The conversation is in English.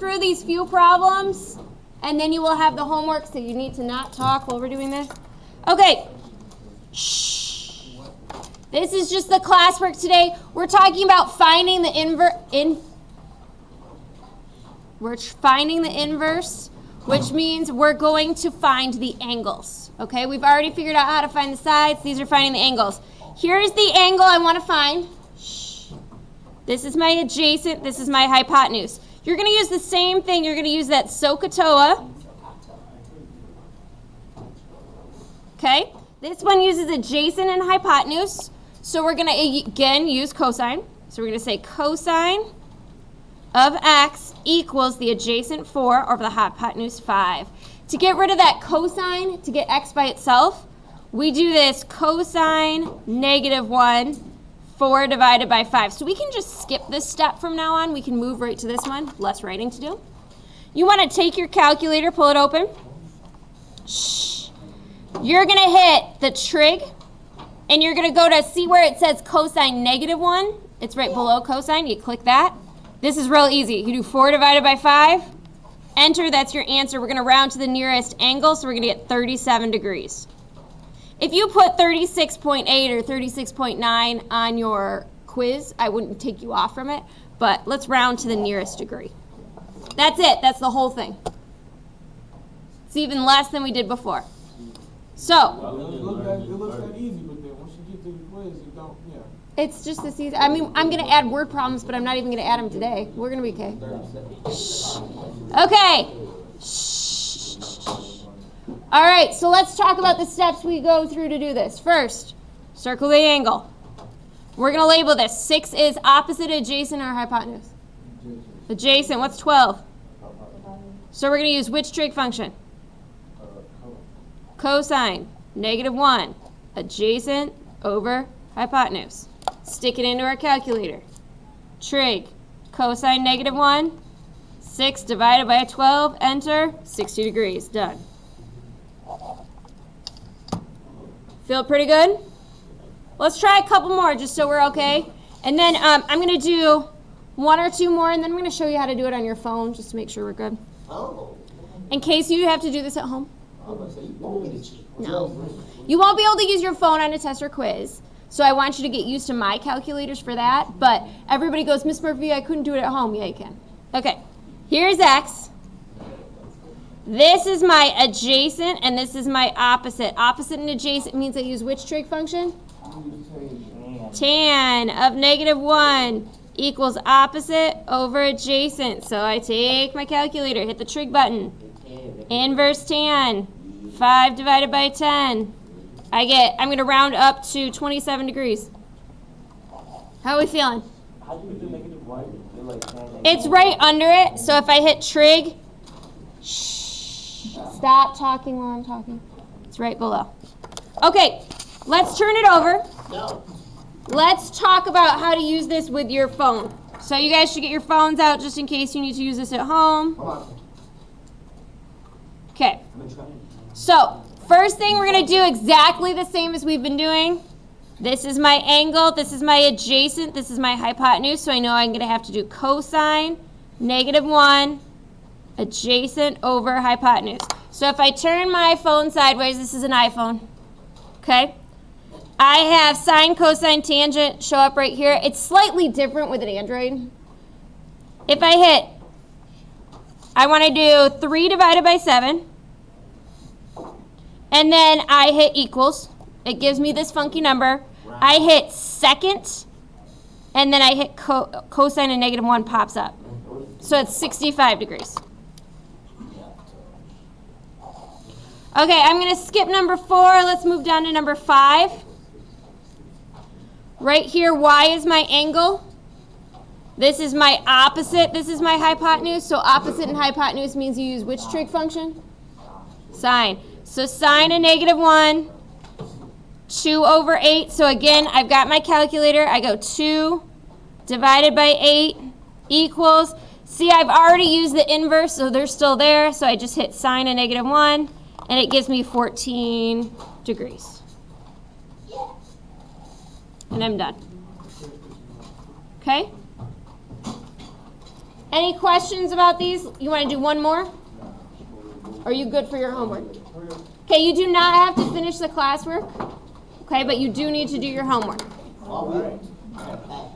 through these few problems, and then you will have the homework, so you need to not talk while we're doing this. Okay. Shh. This is just the classwork today. We're talking about finding the inverse, which means we're going to find the angles. Okay, we've already figured out how to find the sides. These are finding the angles. Here's the angle I want to find. Shh. This is my adjacent. This is my hypotenuse. You're going to use the same thing. You're going to use that SOHCAHTOA. Okay, this one uses adjacent and hypotenuse. So we're going to, again, use cosine. So we're going to say cosine of x equals the adjacent 4 over the hypotenuse 5. To get rid of that cosine, to get x by itself, we do this cosine -1, 4 divided by 5. So we can just skip this step from now on. We can move right to this one, less writing to do. You want to take your calculator, pull it open. Shh. You're going to hit the trig, and you're going to go to see where it says cosine -1. It's right below cosine. You click that. This is real easy. You do 4 divided by 5. Enter, that's your answer. We're going to round to the nearest angle, so we're going to get 37 degrees. If you put 36.8 or 36.9 on your quiz, I wouldn't take you off from it, but let's round to the nearest degree. That's it. That's the whole thing. It's even less than we did before. So, it looks that easy, but then once you get to the quiz, you don't, yeah. It's just this easy. I mean, I'm going to add word problems, but I'm not even going to add them today. We're going to be okay. Shh. Okay. Shh. All right, so let's talk about the steps we go through to do this. First, circle the angle. We're going to label this. 6 is opposite, adjacent, or hypotenuse? Adjacent. What's 12? So we're going to use which trig function? Cosine, -1, adjacent over hypotenuse. Stick it into our calculator. Trig, cosine -1, 6 divided by 12, enter, 60 degrees, done. Feel pretty good? Let's try a couple more just so we're okay. And then I'm going to do 1 or 2 more, and then I'm going to show you how to do it on your phone just to make sure we're good. In case you have to do this at home. No. You won't be able to use your phone on a test or quiz. So I want you to get used to my calculators for that. But everybody goes, Miss Murphy, I couldn't do it at home. Yeah, you can. Okay. Here's x. This is my adjacent, and this is my opposite. Opposite and adjacent means I use which trig function? Tan of -1 equals opposite over adjacent. So I take my calculator, hit the trig button. Inverse tan, 5 divided by 10. I'm going to round up to 27 degrees. How are we feeling? How do you do -1? It's right under it, so if I hit trig, shh, stop talking while I'm talking. It's right below. Okay, let's turn it over. No. Let's talk about how to use this with your phone. So you guys should get your phones out just in case you need to use this at home. Okay, so first thing we're going to do exactly the same as we've been doing. This is my angle, this is my adjacent, this is my hypotenuse, so I know I'm going to have to do cosine -1 adjacent over hypotenuse. So if I turn my phone sideways, this is an iPhone, okay? I have sine, cosine, tangent show up right here. It's slightly different with an Android. If I hit, I want to do 3 divided by 7. And then I hit equals. It gives me this funky number. I hit second, and then I hit cosine and -1 pops up. So it's 65 degrees. Okay, I'm going to skip number 4. Let's move down to number 5. Right here, y is my angle. This is my opposite. This is my hypotenuse. So opposite and hypotenuse means you use which trig function? Sine. So sine of -1, 2 over 8. So again, I've got my calculator. I go 2 divided by 8 equals. See, I've already used the inverse, so they're still there. So I just hit sine of -1, and it gives me 14 degrees. And I'm done. Okay? Any questions about these? You want to do one more? Are you good for your homework? Okay, you do not have to finish the classwork. Okay, but you do need to do your homework. All right.